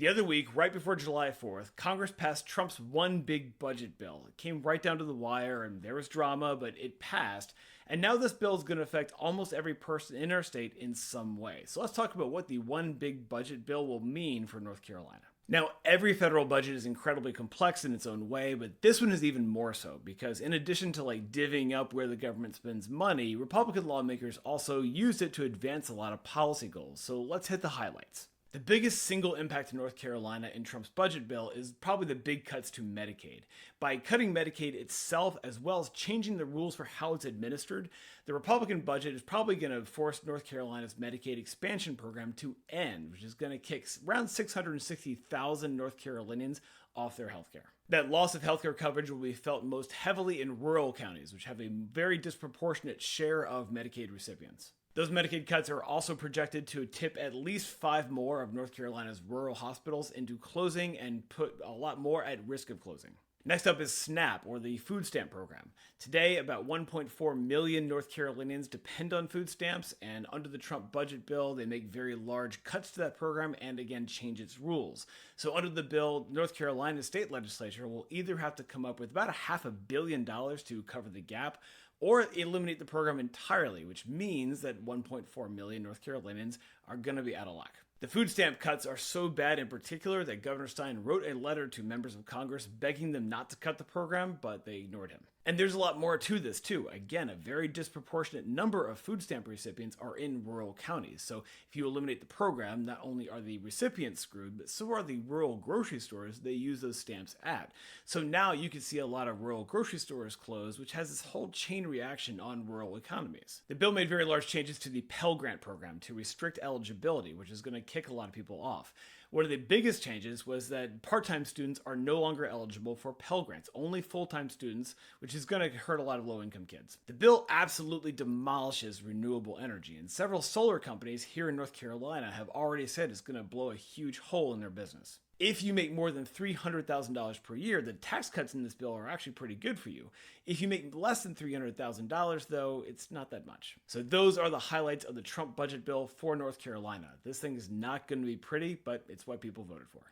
The other week, right before July 4th, Congress passed Trump's one big budget bill. It came right down to the wire and there was drama, but it passed. And now this bill is going to affect almost every person in our state in some way. So let's talk about what the one big budget bill will mean for North Carolina. Now, every federal budget is incredibly complex in its own way, but this one is even more so because in addition to divvying up where the government spends money, Republican lawmakers also used it to advance a lot of policy goals. So let's hit the highlights. The biggest single impact to North Carolina in Trump's budget bill is probably the big cuts to Medicaid. By cutting Medicaid itself, as well as changing the rules for how it's administered, the Republican budget is probably going to force North Carolina's Medicaid expansion program to end, which is going to kick around 660,000 North Carolinians off their health care. That loss of healthcare coverage will be felt most heavily in rural counties, which have a very disproportionate share of Medicaid recipients. Those Medicaid cuts are also projected to tip at least 5 more of North Carolina's rural hospitals into closing and put a lot more at risk of closing. Next up is SNAP, or the food stamp program. Today, about 1.4 million North Carolinians depend on food stamps, and under the Trump budget bill, they make very large cuts to that program and again change its rules. So under the bill, North Carolina's state legislature will either have to come up with about $500 million to cover the gap, or eliminate the program entirely, which means that 1.4 million North Carolinians are going to be out of luck. The food stamp cuts are so bad in particular that Governor Stein wrote a letter to members of Congress begging them not to cut the program, but they ignored him. And there's a lot more to this too. Again, a very disproportionate number of food stamp recipients are in rural counties. So if you eliminate the program, not only are the recipients screwed, but so are the rural grocery stores they use those stamps at. So now you can see a lot of rural grocery stores close, which has this whole chain reaction on rural economies. The bill made very large changes to the Pell Grant program to restrict eligibility, which is going to kick a lot of people off. One of the biggest changes was that part-time students are no longer eligible for Pell Grants, only full-time students, which is going to hurt a lot of low-income kids. The bill absolutely demolishes renewable energy, and several solar companies here in North Carolina have already said it's going to blow a huge hole in their business. If you make more than $300,000 per year, the tax cuts in this bill are actually pretty good for you. If you make less than $300,000, though, it's not that much. So those are the highlights of the Trump budget bill for North Carolina. This thing is not going to be pretty, but it's what people voted for.